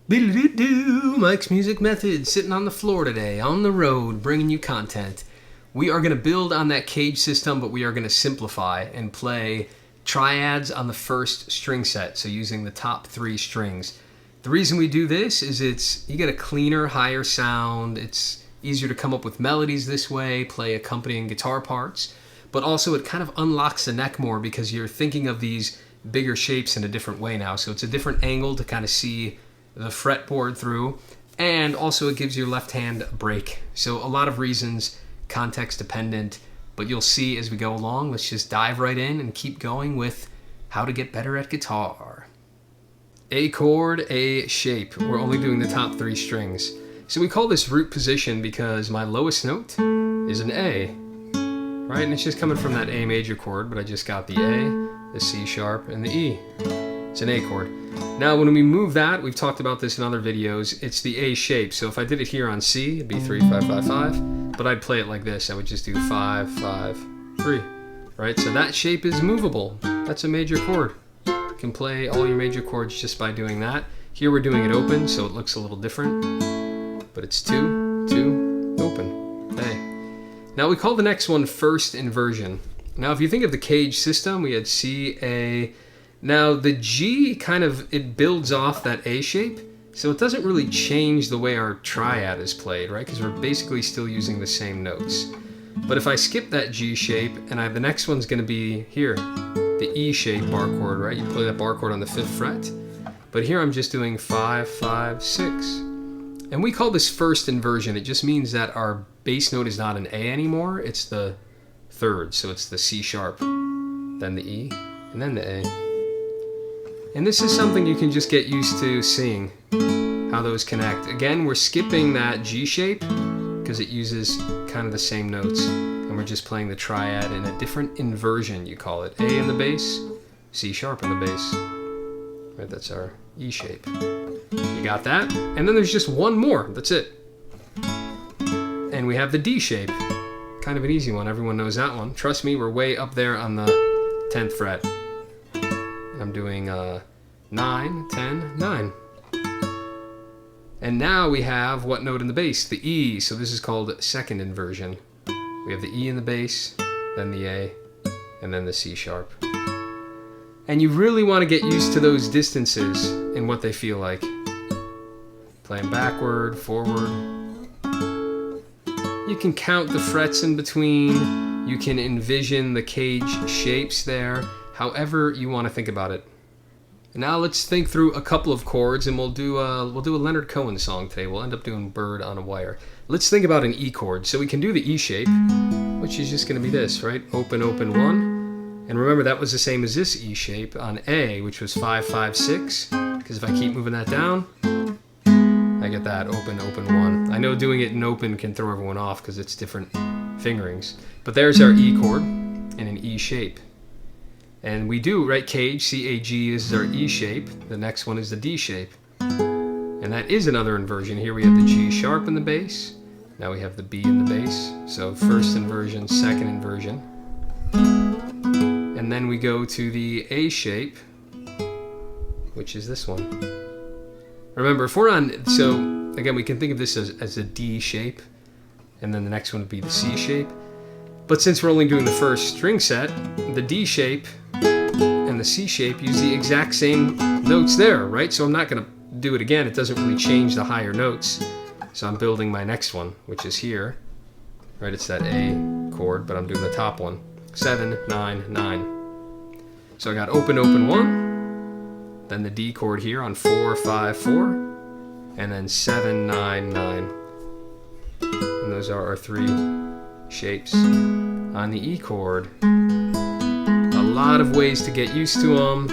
Be-do-do-do, Mike's Music Method, sitting on the floor today, on the road, bringing you content. We are going to build on that cage system, but we are going to simplify and play triads on the first string set, so using the top 3 strings. The reason we do this is you get a cleaner, higher sound. It's easier to come up with melodies this way, play accompanying guitar parts, but also it kind of unlocks the neck more because you're thinking of these bigger shapes in a different way now. So it's a different angle to kind of see the fretboard through, and also it gives your left hand a break. So a lot of reasons, context dependent, but you'll see as we go along. Let's just dive right in and keep going with how to get better at guitar. A chord, A shape. We're only doing the top 3 strings. So we call this root position because my lowest note is an A, right? And it's just coming from that A major chord, but I just got the A, the C sharp, and the E. It's an A chord. Now when we move that, we've talked about this in other videos, it's the A shape. So if I did it here on C, it'd be 3, 5, 5, 5, but I'd play it like this. I would just do 5, 5, 3, right? So that shape is movable. That's a major chord. You can play all your major chords just by doing that. Here we're doing it open, so it looks a little different, but it's 2, 2, open, A. Now we call the next one first inversion. Now if you think of the cage system, we had C, A. Now the G it builds off that A shape, so it doesn't really change the way our triad is played, right? Because we're basically still using the same notes. But if I skip that G shape, and the next one's going to be here, the E shape bar chord, right? You play that bar chord on the 5th fret. But here I'm just doing 5, 5, 6. And we call this first inversion. It just means that our bass note is not an A anymore, it's the 3rd. So it's the C sharp, then the E, and then the A. And this is something you can just get used to seeing, how those connect. Again, we're skipping that G shape because it uses kind of the same notes. And we're just playing the triad in a different inversion, you call it. A in the bass, C sharp in the bass. Right, that's our E shape. You got that? And then there's just one more, that's it. And we have the D shape. Kind of an easy one, everyone knows that one. Trust me, we're way up there on the 10th fret. I'm doing 9, 10, 9. And now we have what note in the bass? The E, so this is called second inversion. We have the E in the bass, then the A, and then the C sharp. And you really want to get used to those distances and what they feel like. Playing backward, forward. You can count the frets in between. You can envision the cage shapes there. However you want to think about it. Now let's think through a couple of chords, and we'll do a Leonard Cohen song today. We'll end up doing Bird on a Wire. Let's think about an E chord. So we can do the E shape, which is just going to be this, right? Open, open, 1. And remember that was the same as this E shape on A, which was 5, 5, 6. Because if I keep moving that down, I get that open, open, 1. I know doing it in open can throw everyone off because it's different fingerings. But there's our E chord in an E shape. And we do, right, cage, C-A-G, this is our E shape. The next one is the D shape. And that is another inversion. Here we have the G sharp in the bass. Now we have the B in the bass. So first inversion, second inversion. And then we go to the A shape, which is this one. Remember, if we're on, so again, we can think of this as a D shape. And then the next one would be the C shape. But since we're only doing the first string set, the D shape and the C shape use the exact same notes there, right? So I'm not going to do it again. It doesn't really change the higher notes. So I'm building my next one, which is here, right? It's that A chord, but I'm doing the top one. 7, 9, 9. So I got open, open, 1. Then the D chord here on 4, 5, 4. And then 7, 9, 9. And those are our 3 shapes on the E chord. A lot of ways to get used to them.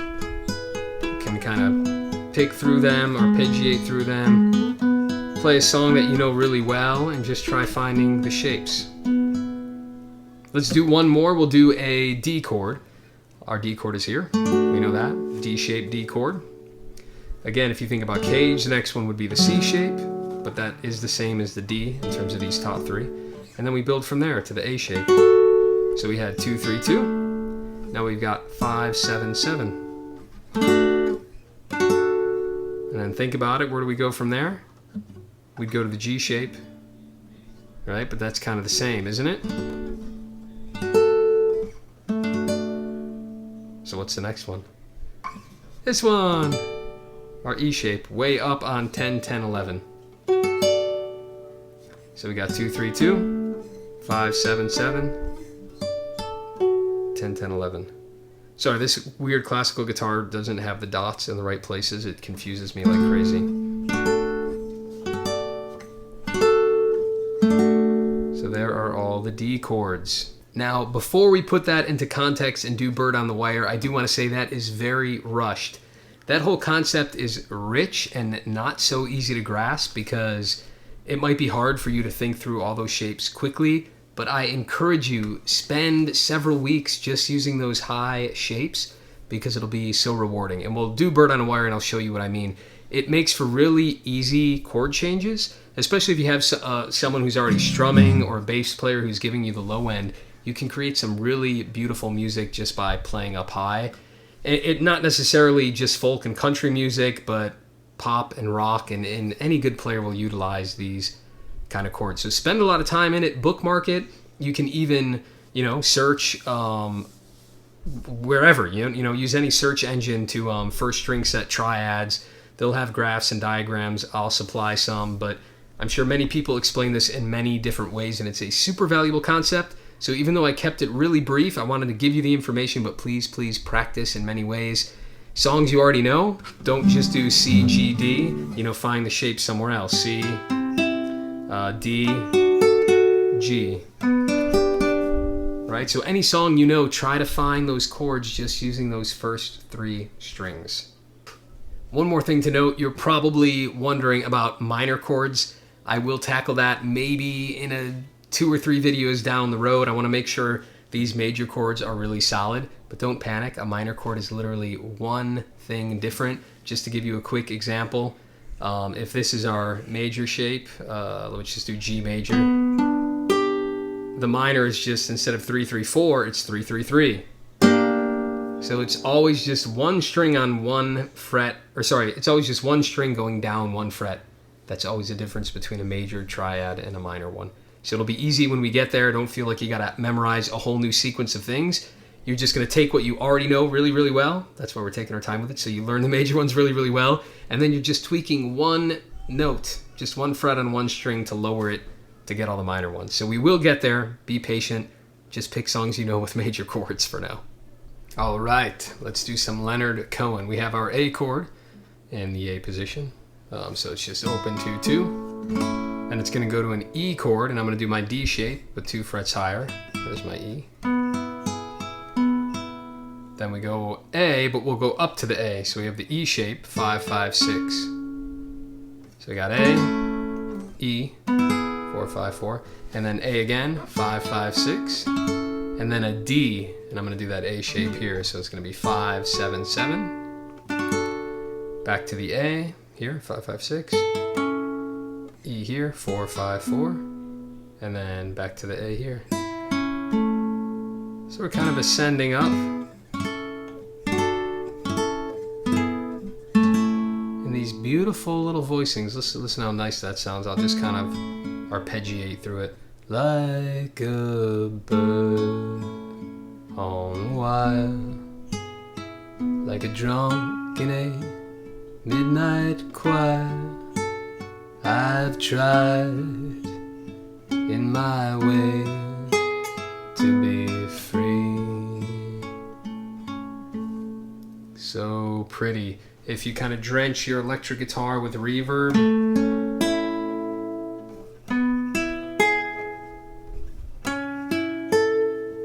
You can kind of pick through them or arpeggiate through them. Play a song that you know really well and just try finding the shapes. Let's do one more. We'll do a D chord. Our D chord is here. We know that. D-shaped D chord. Again, if you think about cage, the next one would be the C shape, but that is the same as the D in terms of these top 3. And then we build from there to the A shape. So we had 2, 3, 2. Now we've got 5, 7, 7. And then think about it, where do we go from there? We'd go to the G shape, right? But that's kind of the same, isn't it? So what's the next one? This one! Our E shape, way up on 10, 10, 11. So we got 2, 3, 2, 5, 7, 7, 10, 10, 11. Sorry, this weird classical guitar doesn't have the dots in the right places. It confuses me like crazy. So there are all the D chords. Now, before we put that into context and do Bird on the Wire, I do want to say that is very rushed. That whole concept is rich and not so easy to grasp because it might be hard for you to think through all those shapes quickly, but I encourage you, spend several weeks just using those high shapes because it'll be so rewarding. And we'll do Bird on a Wire and I'll show you what I mean. It makes for really easy chord changes, especially if you have someone who's already strumming or a bass player who's giving you the low end. You can create some really beautiful music just by playing up high. It not necessarily just folk and country music, but pop and rock, and any good player will utilize these kind of chords. So spend a lot of time in it, bookmark it. You can even, search wherever, use any search engine to first string set triads. They'll have graphs and diagrams. I'll supply some, but I'm sure many people explain this in many different ways, and it's a super valuable concept. So even though I kept it really brief, I wanted to give you the information, but please, please practice in many ways. Songs you already know, don't just do C, G, D. Find the shape somewhere else. C, D, G. Right? So any song try to find those chords just using those first 3 strings. One more thing to note, you're probably wondering about minor chords. I will tackle that maybe in a 2 or 3 videos down the road. I want to make sure these major chords are really solid, but don't panic. A minor chord is literally one thing different. Just to give you a quick example, if this is our major shape, let's just do G major. The minor is just, instead of 3, 3, 4, it's 3, 3, 3. So it's always just one string on one fret, it's always just one string going down one fret. That's always the difference between a major triad and a minor one. So it'll be easy when we get there. Don't feel like you gotta memorize a whole new sequence of things. You're just gonna take what you already know really, really well. That's why we're taking our time with it. So you learn the major ones really, really well. And then you're just tweaking one note, just one fret on one string to lower it to get all the minor ones. So we will get there. Be patient. Just pick songs with major chords for now. All right, let's do some Leonard Cohen. We have our A chord in the A position. So it's just open 2, 2. And it's going to go to an E chord, and I'm going to do my D shape with 2 frets higher. There's my E. Then we go A, but we'll go up to the A. So we have the E shape, 5, 5, 6. So we got A, E, 4, 5, 4. And then A again, 5, 5, 6. And then a D, and I'm going to do that A shape here. So it's going to be 5, 7, 7. Back to the A here, 5, 5, 6. E here, 4, 5, 4, and then back to the A here. So we're kind of ascending up. And these beautiful little voicings, listen how nice that sounds. I'll just kind of arpeggiate through it. Like a bird on a wire, like a drunk in a midnight choir. I've tried in my way to be free. So pretty. If you kind of drench your electric guitar with reverb,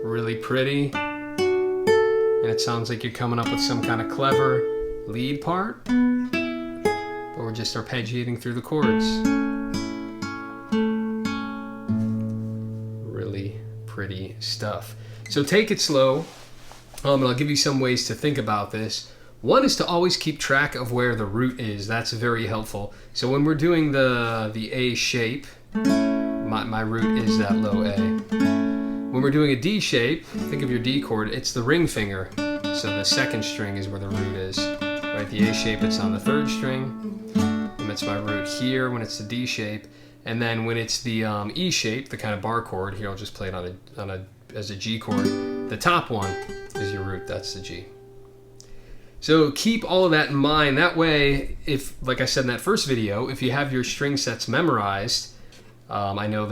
really pretty. And it sounds like you're coming up with some kind of clever lead part. But we're just arpeggiating through the chords. Really pretty stuff. So take it slow, and I'll give you some ways to think about this. One is to always keep track of where the root is. That's very helpful. So when we're doing the A shape, my root is that low A. When we're doing a D shape, think of your D chord, it's the ring finger. So the second string is where the root is. right? The A shape, it's on the 3rd string, and that's my root here when it's the D shape, and then when it's the E shape, the kind of bar chord, here I'll just play it as a G chord, the top one is your root, that's the G. So keep all of that in mind. That way, if, like I said in that first video, if you have your string sets memorized, I know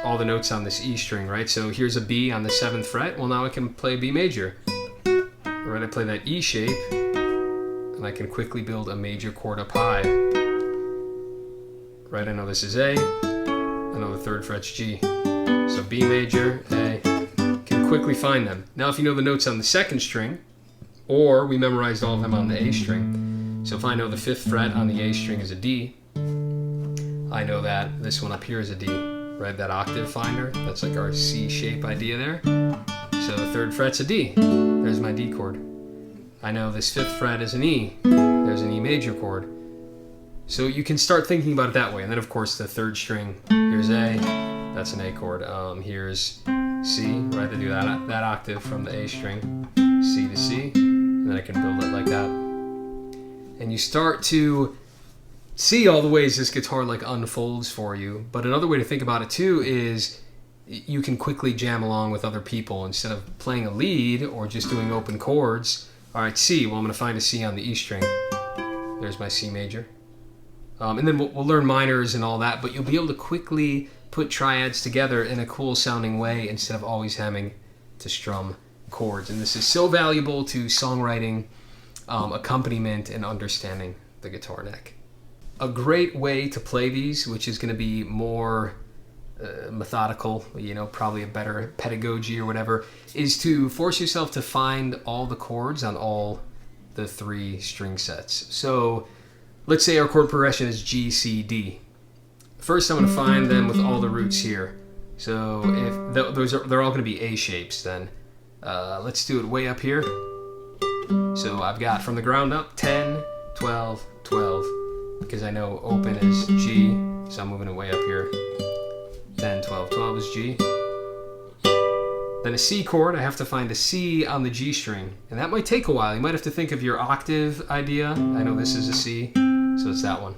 all the notes on this E string, right? So here's a B on the 7th fret. Well, now I can play B major. Right, I play that E shape, and I can quickly build a major chord up high. Right, I know this is A. I know the 3rd fret's G. So B major, A. Can quickly find them. Now, if you know the notes on the 2nd string, or we memorized all of them on the A string. So if I know the 5th fret on the A string is a D, I know that this one up here is a D, right? That octave finder, that's like our C shape idea there. So the 3rd fret's a D, there's my D chord. I know this 5th fret is an E, there's an E major chord. So you can start thinking about it that way. And then of course the 3rd string, here's A, that's an A chord. Here's C, right? They do that octave from the A string, C to C. And then I can build it like that. And you start to see all the ways this guitar like unfolds for you. But another way to think about it too is you can quickly jam along with other people instead of playing a lead or just doing open chords. All right, C, well I'm gonna find a C on the E string. There's my C major. And then we'll learn minors and all that, but you'll be able to quickly put triads together in a cool sounding way instead of always having to strum chords. And this is so valuable to songwriting, accompaniment, and understanding the guitar neck. A great way to play these, which is going to be more methodical, you know, probably a better pedagogy or whatever, is to force yourself to find all the chords on all the 3 string sets. So let's say our chord progression is G, C, D. First I'm going to find them with all the roots here. So if they're all going to be A shapes then. Let's do it way up here. So I've got from the ground up 10, 12, 12, because I know open is G, so I'm moving it way up here. 10, 12, 12 is G. Then a C chord, I have to find a C on the G string, and that might take a while. You might have to think of your octave idea. I know this is a C, so it's that one.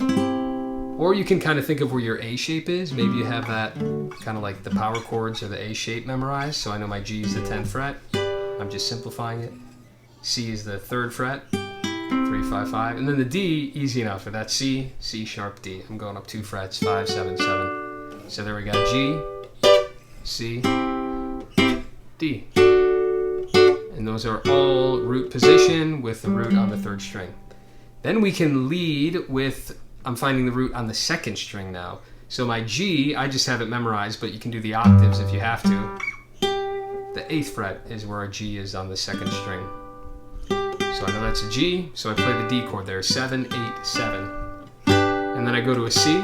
Or you can kind of think of where your A shape is. Maybe you have that kind of like the power chords or the A shape memorized. So I know my G is the 10th fret. I'm just simplifying it. C is the 3rd fret, 3, 5, 5. And then the D, easy enough. For that C, C sharp, D. I'm going up 2 frets, 5, 7, 7. So there we got G, C, D. And those are all root position with the root on the 3rd string. Then we can lead with, I'm finding the root on the 2nd string now. So my G, I just have it memorized, but you can do the octaves if you have to. The 8th fret is where our G is on the 2nd string. So I know that's a G, so I play the D chord there, 7, 8, 7. And then I go to a C.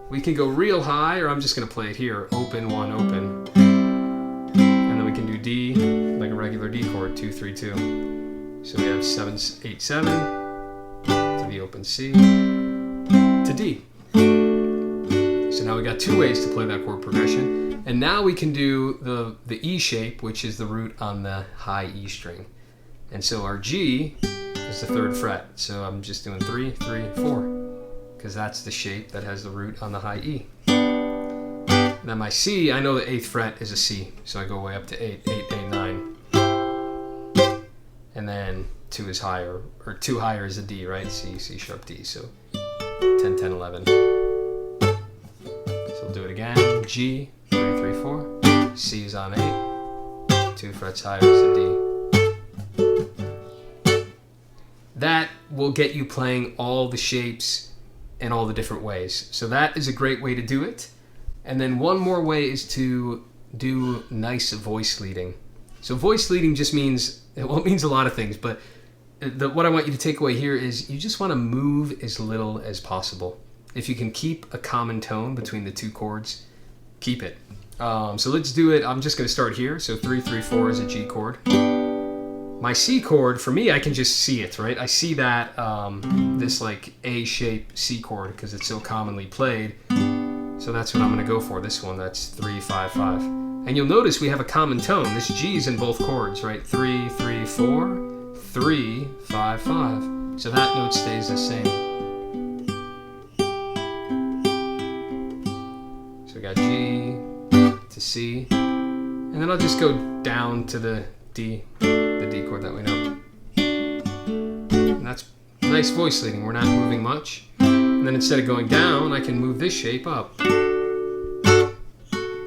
We can go real high, or I'm just gonna play it here, open, 1, open. And then we can do D, like a regular D chord, 2, 3, 2. So we have 7, 8, 7, to the open C, to D. So now we got 2 ways to play that chord progression. And now we can do the E shape, which is the root on the high E string. And so our G is the 3rd fret. So I'm just doing 3, 3, 4, because that's the shape that has the root on the high E. Then my C, I know the 8th fret is a C. So I go way up to 8, 8, 8, 9. And then 2 is higher, or 2 higher is a D, right? C, C sharp, D. So 10, 10, 11. So we'll do it again. G, 3, 3, 4. C is on 8. 2 frets higher is a D. That will get you playing all the shapes in all the different ways. So that is a great way to do it. And then one more way is to do nice voice leading. So voice leading just means, well, it means a lot of things, but what I want you to take away here is you just want to move as little as possible. If you can keep a common tone between the 2 chords, keep it. So let's do it. I'm just going to start here. So 3, 3, 4 is a G chord. My C chord, for me, I can just see it, right? I see that, this like A-shaped C chord because it's so commonly played. So that's what I'm going to go for, this one. That's 3, 5, 5. And you'll notice we have a common tone. This G is in both chords, right? 3, 3, 4, 3, 5, 5. So that note stays the same. So we got G to C, and then I'll just go down to the D chord that we know. And that's nice voice leading. We're not moving much. And then instead of going down, I can move this shape up.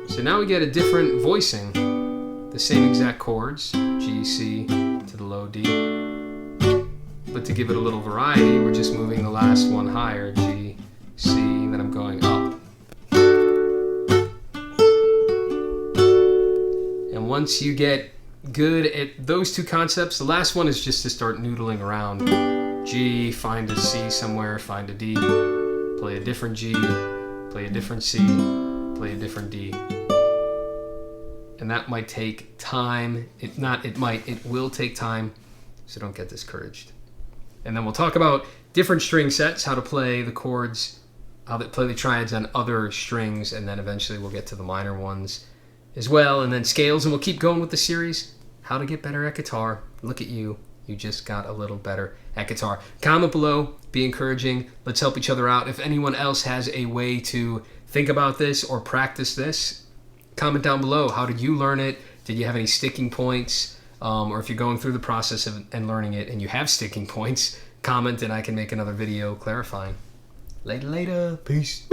So now we get a different voicing. The same exact chords, G, C to the low D. But to give it a little variety, we're just moving the last one higher, G, C, and then I'm going up. And once you get good at those two concepts, the last one is just to start noodling around. G, find a C somewhere, find a D, play a different G, play a different C, play a different D. And that might take time. It will take time, so don't get discouraged. And then we'll talk about different string sets, how to play the chords, how to play the triads on other strings, and then eventually we'll get to the minor ones as well, and then scales, and we'll keep going with the series. How to get better at guitar. Look at you. You just got a little better at guitar. Comment below. Be encouraging. Let's help each other out. If anyone else has a way to think about this or practice this, comment down below. How did you learn it? Did you have any sticking points? Or if you're going through the process and learning it and you have sticking points, comment and I can make another video clarifying. Later. Peace.